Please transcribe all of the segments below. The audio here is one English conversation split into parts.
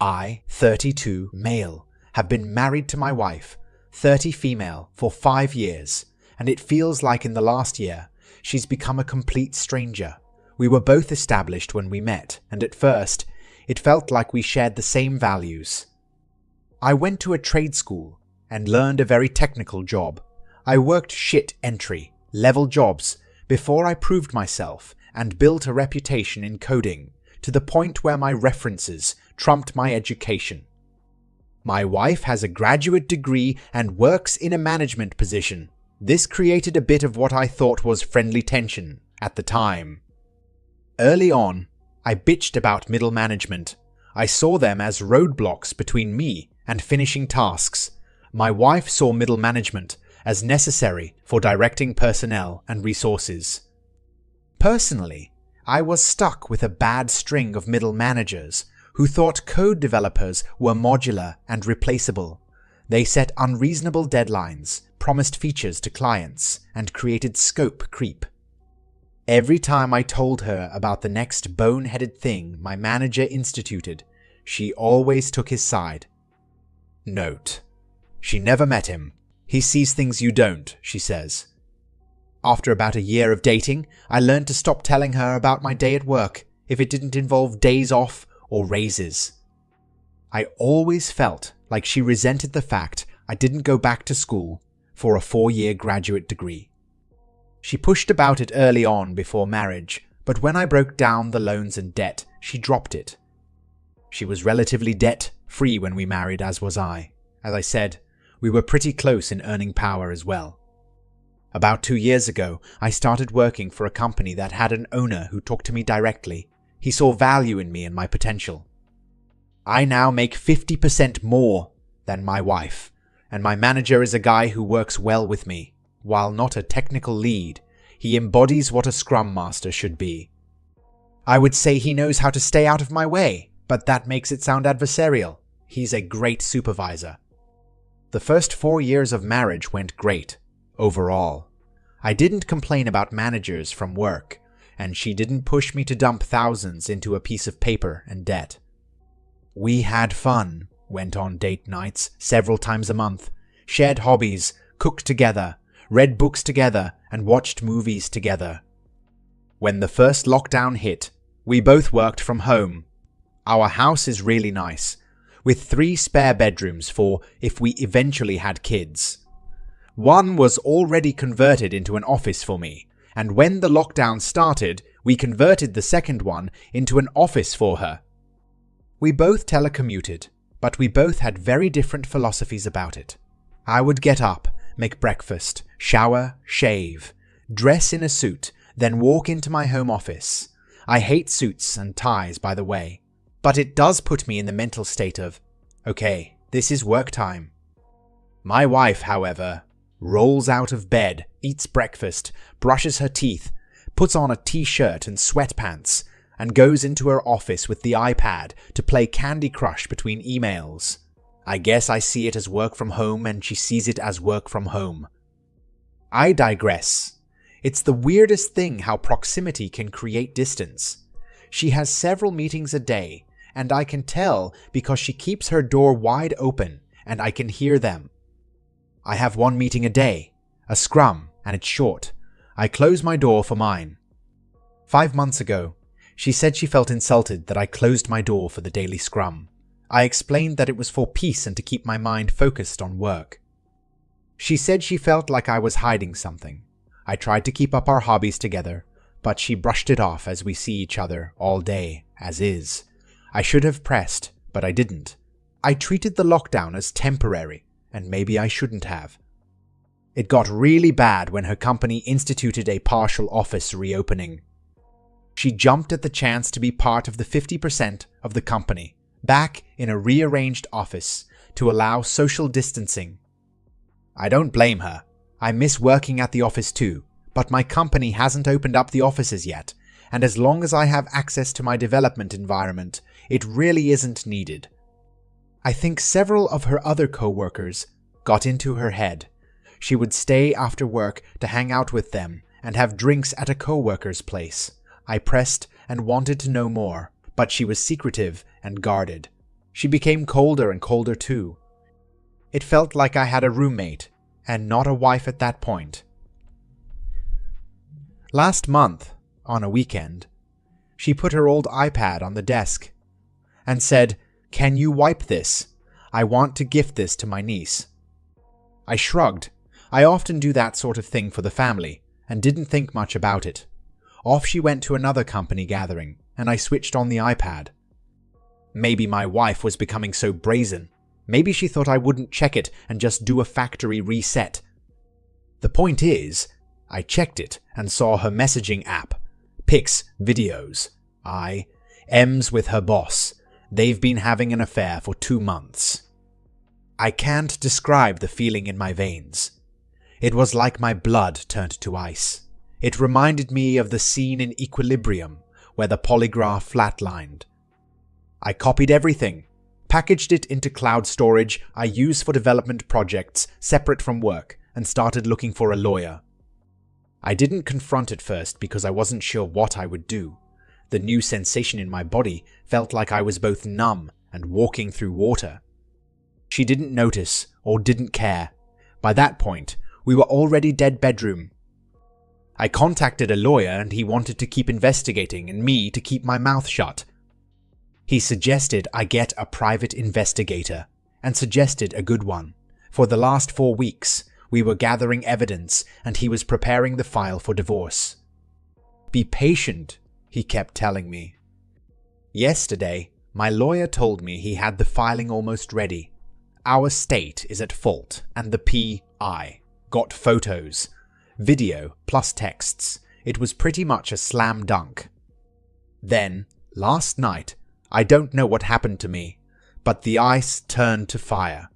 I, 32, male, have been married to my wife, 30 female, for 5 years, and it feels like in the last year, she's become a complete stranger. We were both established when we met, and at first, it felt like we shared the same values. I went to a trade school and learned a very technical job. I worked shit entry, level jobs, before I proved myself and built a reputation in coding, to the point where my references trumped my education. My wife has a graduate degree and works in a management position. This created a bit of what I thought was friendly tension at the time. Early on, I bitched about middle management. I saw them as roadblocks between me and finishing tasks. My wife saw middle management as necessary for directing personnel and resources. Personally, I was stuck with a bad string of middle managers who thought code developers were modular and replaceable. They set unreasonable deadlines, promised features to clients, and created scope creep. Every time I told her about the next boneheaded thing my manager instituted, she always took his side. Note: she never met him. He sees things you don't, she says. After about a year of dating, I learned to stop telling her about my day at work if it didn't involve days off or raises. I always felt like she resented the fact I didn't go back to school for a 4-year graduate degree. She pushed about it early on before marriage, but when I broke down the loans and debt, she dropped it. She was relatively debt-free when we married, as was I. As I said, we were pretty close in earning power as well. About 2 years ago, I started working for a company that had an owner who talked to me directly. He saw value in me and my potential. I now make 50% more than my wife, and my manager is a guy who works well with me. While not a technical lead, he embodies what a Scrum Master should be. I would say he knows how to stay out of my way, but that makes it sound adversarial. He's a great supervisor. The first 4 years of marriage went great, overall. I didn't complain about managers from work, and she didn't push me to dump thousands into a piece of paper and debt. We had fun, went on date nights several times a month, shared hobbies, cooked together, read books together, and watched movies together. When the first lockdown hit, we both worked from home. Our house is really nice, with 3 spare bedrooms for if we eventually had kids. One was already converted into an office for me, and when the lockdown started, we converted the second one into an office for her. We both telecommuted, but we both had very different philosophies about it. I would get up, make breakfast, shower, shave, dress in a suit, then walk into my home office. I hate suits and ties, by the way, but it does put me in the mental state of, okay, this is work time. My wife, however, rolls out of bed, eats breakfast, brushes her teeth, puts on a t-shirt and sweatpants, and goes into her office with the iPad to play Candy Crush between emails. I guess I see it as work from home and she sees it as work from home. I digress. It's the weirdest thing how proximity can create distance. She has several meetings a day, and I can tell because she keeps her door wide open and I can hear them. I have 1 meeting a day, a scrum, and it's short. I close my door for mine. 5 months ago, she said she felt insulted that I closed my door for the daily scrum. I explained that it was for peace and to keep my mind focused on work. She said she felt like I was hiding something. I tried to keep up our hobbies together, but she brushed it off as we see each other all day, as is. I should have pressed, but I didn't. I treated the lockdown as temporary, and maybe I shouldn't have. It got really bad when her company instituted a partial office reopening. She jumped at the chance to be part of the 50% of the company, back in a rearranged office, to allow social distancing. I don't blame her. I miss working at the office too, but my company hasn't opened up the offices yet, and as long as I have access to my development environment, it really isn't needed. I think several of her other co-workers got into her head. She would stay after work to hang out with them and have drinks at a co-worker's place. I pressed and wanted to know more, but she was secretive and guarded. She became colder and colder too. It felt like I had a roommate, and not a wife at that point. Last month, on a weekend, she put her old iPad on the desk and said, "Can you wipe this? I want to gift this to my niece." I shrugged. I often do that sort of thing for the family, and didn't think much about it. Off she went to another company gathering, and I switched on the iPad. Maybe my wife was becoming so brazen. Maybe she thought I wouldn't check it and just do a factory reset. The point is, I checked it and saw her messaging app. Pics, videos. M's with her boss. They've been having an affair for 2 months. I can't describe the feeling in my veins. It was like my blood turned to ice. It reminded me of the scene in Equilibrium where the polygraph flatlined. I copied everything, packaged it into cloud storage I use for development projects separate from work, and started looking for a lawyer. I didn't confront it first because I wasn't sure what I would do. The new sensation in my body felt like I was both numb and walking through water. She didn't notice or didn't care. By that point, we were already dead bedroom. I contacted a lawyer and he wanted to keep investigating and me to keep my mouth shut. He suggested I get a private investigator, and suggested a good one. For the last 4 weeks, we were gathering evidence and he was preparing the file for divorce. Be patient, he kept telling me. Yesterday, my lawyer told me he had the filing almost ready. Our state is at fault and the PI got photos, video plus texts. It was pretty much a slam dunk. Then, last night, I don't know what happened to me, but the ice turned to fire.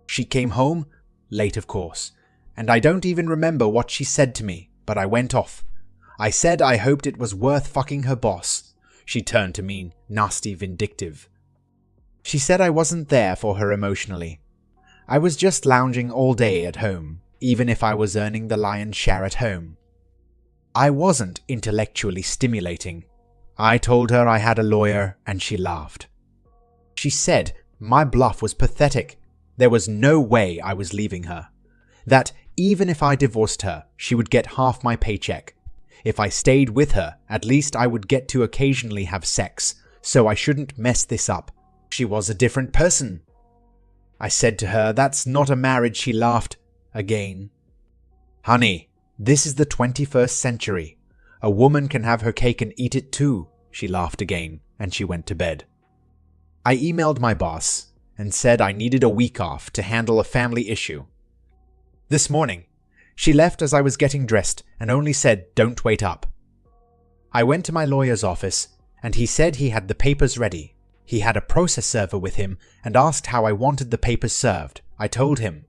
She came home, late of course, and I don't even remember what she said to me, but I went off. I said I hoped it was worth fucking her boss. She turned to me, nasty vindictive. She said I wasn't there for her emotionally. I was just lounging all day at home, even if I was earning the lion's share at home. I wasn't intellectually stimulating. I told her I had a lawyer and she laughed. She said my bluff was pathetic. There was no way I was leaving her. That even if I divorced her, she would get half my paycheck. If I stayed with her, at least I would get to occasionally have sex, so I shouldn't mess this up. She was a different person. I said to her, "That's not a marriage." She laughed again. "Honey, this is the 21st century. A woman can have her cake and eat it too." She laughed again, and she went to bed. I emailed my boss and said I needed a week off to handle a family issue. This morning, she left as I was getting dressed and only said, "Don't wait up." I went to my lawyer's office, and he said he had the papers ready. He had a process server with him and asked how I wanted the papers served. I told him.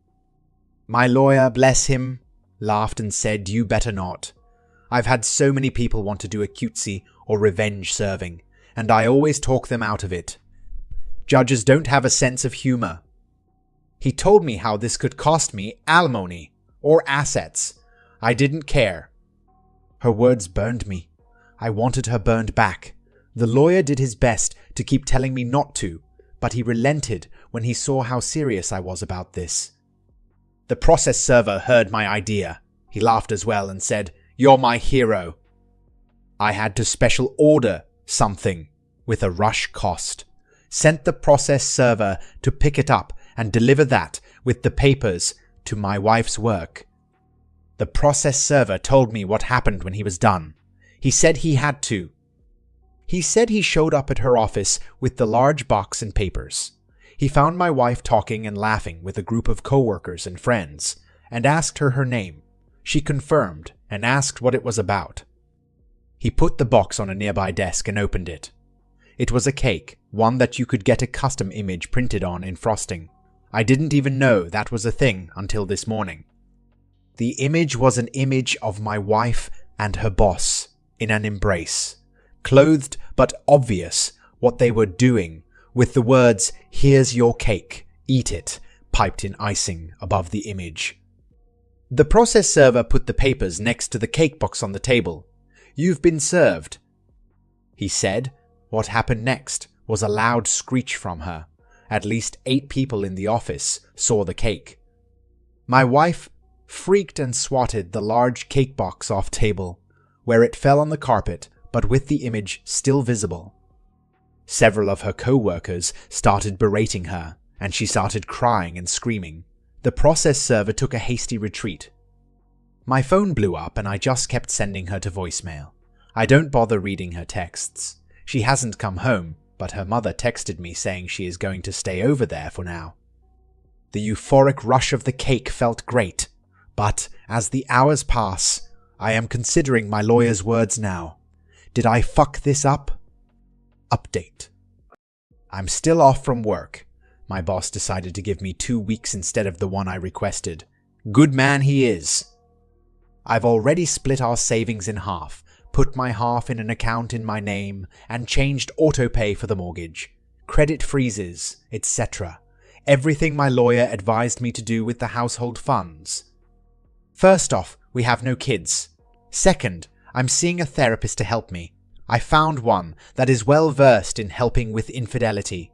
My lawyer, bless him, laughed and said, "You better not. I've had so many people want to do a cutesy or revenge serving, and I always talk them out of it. Judges don't have a sense of humor." He told me how this could cost me alimony or assets. I didn't care. Her words burned me. I wanted her burned back. The lawyer did his best to keep telling me not to, but he relented when he saw how serious I was about this. The process server heard my idea. He laughed as well and said, "You're my hero." I had to special order something with a rush cost. Sent the process server to pick it up and deliver that with the papers to my wife's work. The process server told me what happened when he was done. He said he had to. He said he showed up at her office with the large box and papers. He found my wife talking and laughing with a group of coworkers and friends, and asked her name. She confirmed and asked what it was about. He put the box on a nearby desk and opened it. It was a cake, one that you could get a custom image printed on in frosting. I didn't even know that was a thing until this morning. The image was an image of my wife and her boss in an embrace, clothed but obvious what they were doing, with the words, "Here's your cake, eat it," piped in icing above the image. The process server put the papers next to the cake box on the table. "You've been served." He said, "What happened next?" was a loud screech from her. At least 8 people in the office saw the cake. My wife freaked and swatted the large cake box off table, where it fell on the carpet, but with the image still visible. Several of her co-workers started berating her, and she started crying and screaming. The process server took a hasty retreat. My phone blew up and I just kept sending her to voicemail. I don't bother reading her texts. She hasn't come home, but her mother texted me saying she is going to stay over there for now. The euphoric rush of the cake felt great, but as the hours pass, I am considering my lawyer's words now. Did I fuck this up? Update. I'm still off from work. My boss decided to give me 2 weeks instead of the one I requested. Good man he is. I've already split our savings in half, put my half in an account in my name, and changed autopay for the mortgage, credit freezes, etc. Everything my lawyer advised me to do with the household funds. First off, we have no kids. Second, I'm seeing a therapist to help me. I found one that is well versed in helping with infidelity.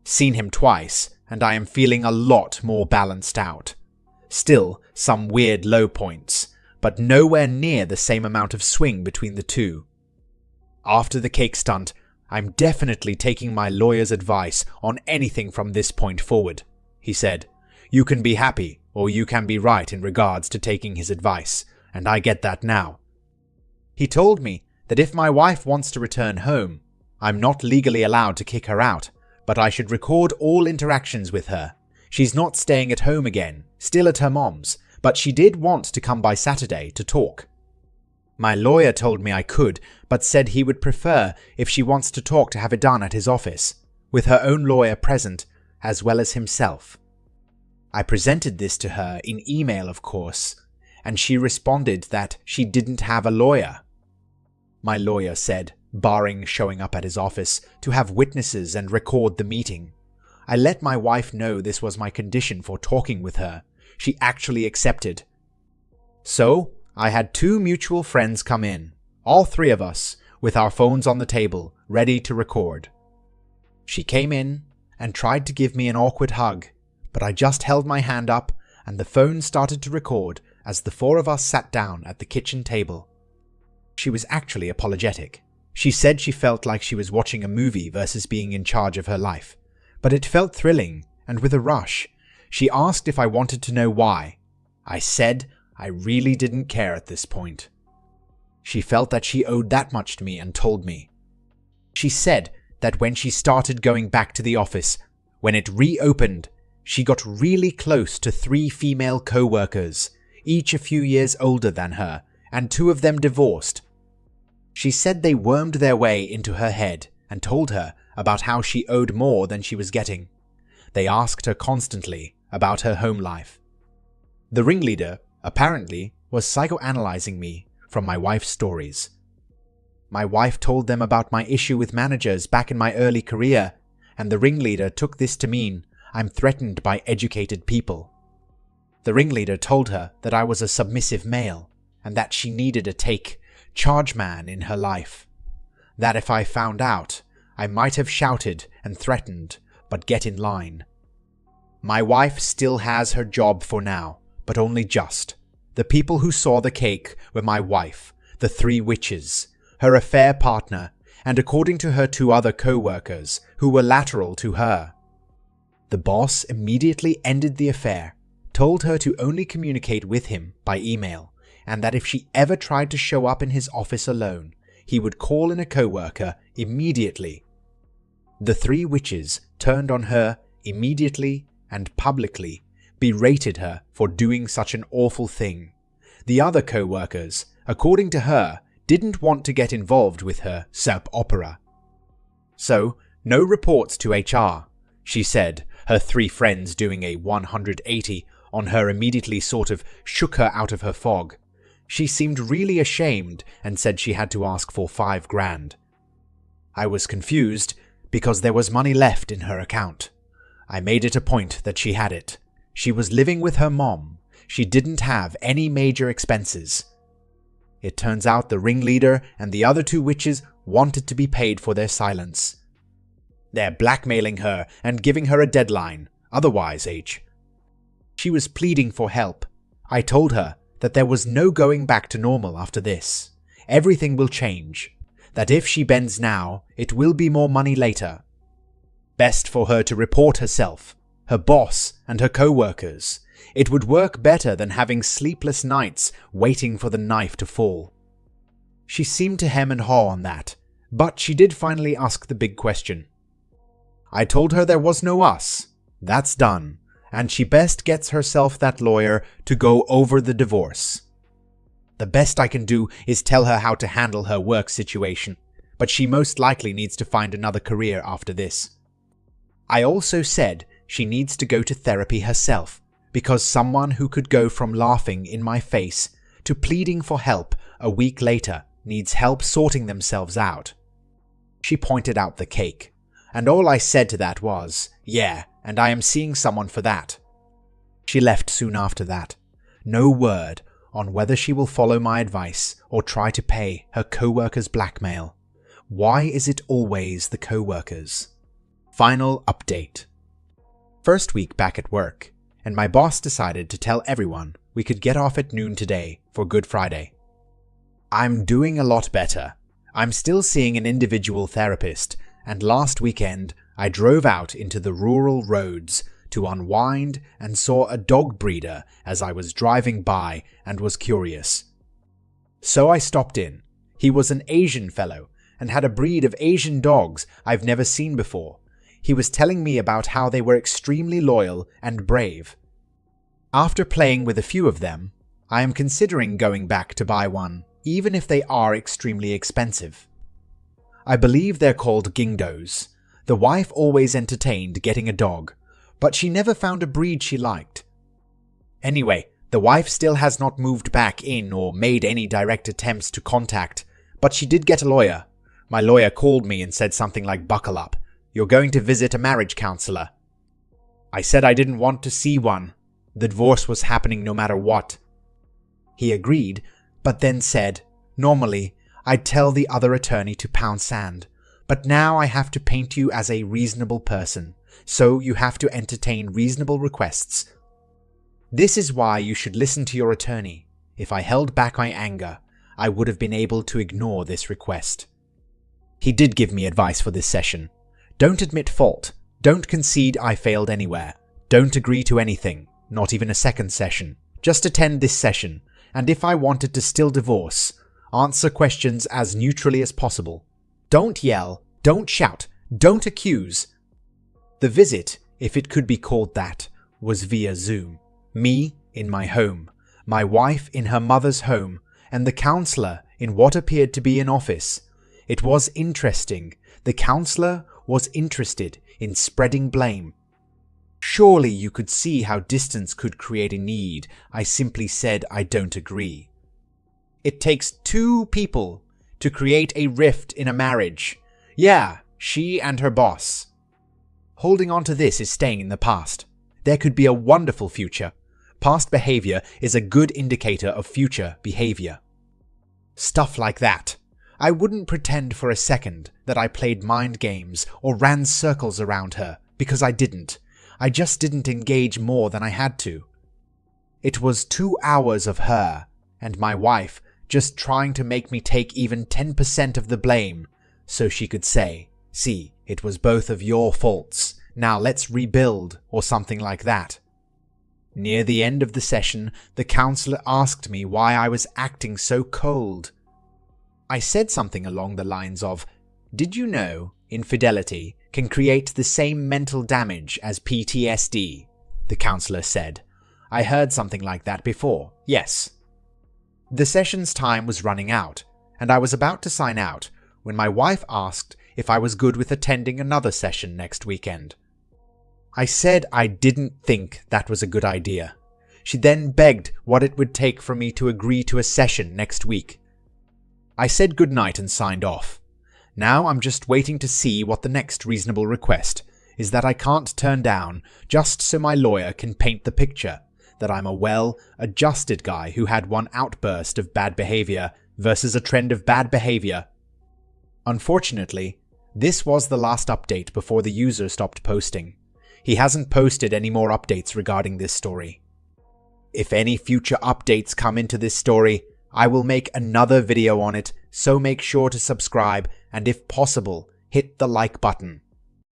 Seen him twice, and I am feeling a lot more balanced out. Still, some weird low points, but nowhere near the same amount of swing between the two. After the cake stunt, I'm definitely taking my lawyer's advice on anything from this point forward, he said. You can be happy, or you can be right in regards to taking his advice, and I get that now. He told me that if my wife wants to return home, I'm not legally allowed to kick her out, but I should record all interactions with her. She's not staying at home again, still at her mom's, but she did want to come by Saturday to talk. My lawyer told me I could, but said he would prefer if she wants to talk to have it done at his office, with her own lawyer present, as well as himself. I presented this to her in email, of course, and she responded that she didn't have a lawyer. My lawyer said, barring showing up at his office, to have witnesses and record the meeting. I let my wife know this was my condition for talking with her. She actually accepted. So, I had 2 mutual friends come in, all 3 of us, with our phones on the table, ready to record. She came in and tried to give me an awkward hug, but I just held my hand up and the phone started to record as the 4 of us sat down at the kitchen table. She was actually apologetic. She said she felt like she was watching a movie versus being in charge of her life, but it felt thrilling and with a rush. She asked if I wanted to know why. I said I really didn't care at this point. She felt that she owed that much to me and told me. She said that when she started going back to the office, when it reopened, she got really close to 3 female co-workers, each a few years older than her, and 2 of them divorced. She said they wormed their way into her head and told her about how she owed more than she was getting. They asked her constantly about her home life. The ringleader, apparently, was psychoanalyzing me from my wife's stories. My wife told them about my issue with managers back in my early career, and the ringleader took this to mean I'm threatened by educated people. The ringleader told her that I was a submissive male, and that she needed a charge man in her life. That if I found out, I might have shouted and threatened, but get in line. My wife still has her job for now, but only just. The people who saw the cake were my wife, the 3 witches, her affair partner, and according to her 2 other co-workers who were lateral to her. The boss immediately ended the affair, told her to only communicate with him by email, and that if she ever tried to show up in his office alone, he would call in a co-worker immediately. The 3 witches turned on her immediately and publicly, berated her for doing such an awful thing. The other co-workers, according to her, didn't want to get involved with her soap opera. So, no reports to HR, she said. Her 3 friends doing a 180 on her immediately sort of shook her out of her fog. She seemed really ashamed and said she had to ask for $5,000. I was confused because there was money left in her account. I made it a point that she had it. She was living with her mom. She didn't have any major expenses. It turns out the ringleader and the other 2 witches wanted to be paid for their silence. They're blackmailing her and giving her a deadline. Otherwise, H. She was pleading for help. I told her that there was no going back to normal after this. Everything will change. That if she bends now, it will be more money later. Best for her to report herself, her boss, and her co-workers. It would work better than having sleepless nights waiting for the knife to fall. She seemed to hem and haw on that, but she did finally ask the big question. I told her there was no us. That's done, and she best gets herself that lawyer to go over the divorce. The best I can do is tell her how to handle her work situation, but she most likely needs to find another career after this. I also said she needs to go to therapy herself, because someone who could go from laughing in my face to pleading for help a week later needs help sorting themselves out. She pointed out the cake, and all I said to that was, yeah, and I am seeing someone for that. She left soon after that. No word on whether she will follow my advice or try to pay her co-workers' blackmail. Why is it always the co-workers? Final update. First week back at work, and my boss decided to tell everyone we could get off at noon today for Good Friday. I'm doing a lot better. I'm still seeing an individual therapist, and last weekend I drove out into the rural roads to unwind and saw a dog breeder as I was driving by and was curious. So I stopped in. He was an Asian fellow and had a breed of Asian dogs I've never seen before. He was telling me about how they were extremely loyal and brave. After playing with a few of them, I am considering going back to buy one, even if they are extremely expensive. I believe they're called Gingdos. The wife always entertained getting a dog, but she never found a breed she liked. Anyway, the wife still has not moved back in or made any direct attempts to contact, but she did get a lawyer. My lawyer called me and said something like, "Buckle up. You're going to visit a marriage counselor." I said I didn't want to see one. The divorce was happening no matter what. He agreed, but then said, "Normally, I'd tell the other attorney to pound sand, but now I have to paint you as a reasonable person, so you have to entertain reasonable requests. This is why you should listen to your attorney. If I held back my anger, I would have been able to ignore this request." He did give me advice for this session. Don't admit fault. Don't concede I failed anywhere. Don't agree to anything, not even a second session. Just attend this session, and if I wanted to still divorce, answer questions as neutrally as possible. Don't yell, don't shout, don't accuse. The visit, if it could be called that, was via Zoom. Me in my home, my wife in her mother's home, and the counselor in what appeared to be an office. It was interesting. The counselor was interested in spreading blame. Surely you could see how distance could create a need. I simply said I don't agree. It takes two people to create a rift in a marriage. Yeah, she and her boss. Holding on to this is staying in the past. There could be a wonderful future. Past behavior is a good indicator of future behavior. Stuff like that. I wouldn't pretend for a second that I played mind games or ran circles around her, because I didn't. I just didn't engage more than I had to. It was 2 hours of her and my wife just trying to make me take even 10% of the blame, so she could say, "See, it was both of your faults. Now let's rebuild," or something like that. Near the end of the session, the counselor asked me why I was acting so cold. I said something along the lines of, "Did you know infidelity can create the same mental damage as PTSD?" The counselor said, "I heard something like that before, yes." The session's time was running out, and I was about to sign out when my wife asked if I was good with attending another session next weekend. I said I didn't think that was a good idea. She then begged what it would take for me to agree to a session next week. I said goodnight and signed off. Now I'm just waiting to see what the next reasonable request is that I can't turn down, just so my lawyer can paint the picture that I'm a well-adjusted guy who had one outburst of bad behavior versus a trend of bad behavior. Unfortunately, This was the last update before the user stopped posting. He hasn't posted any more updates regarding this story. If any future updates come into this story, I will make another video on it, so make sure to subscribe and if possible, hit the like button.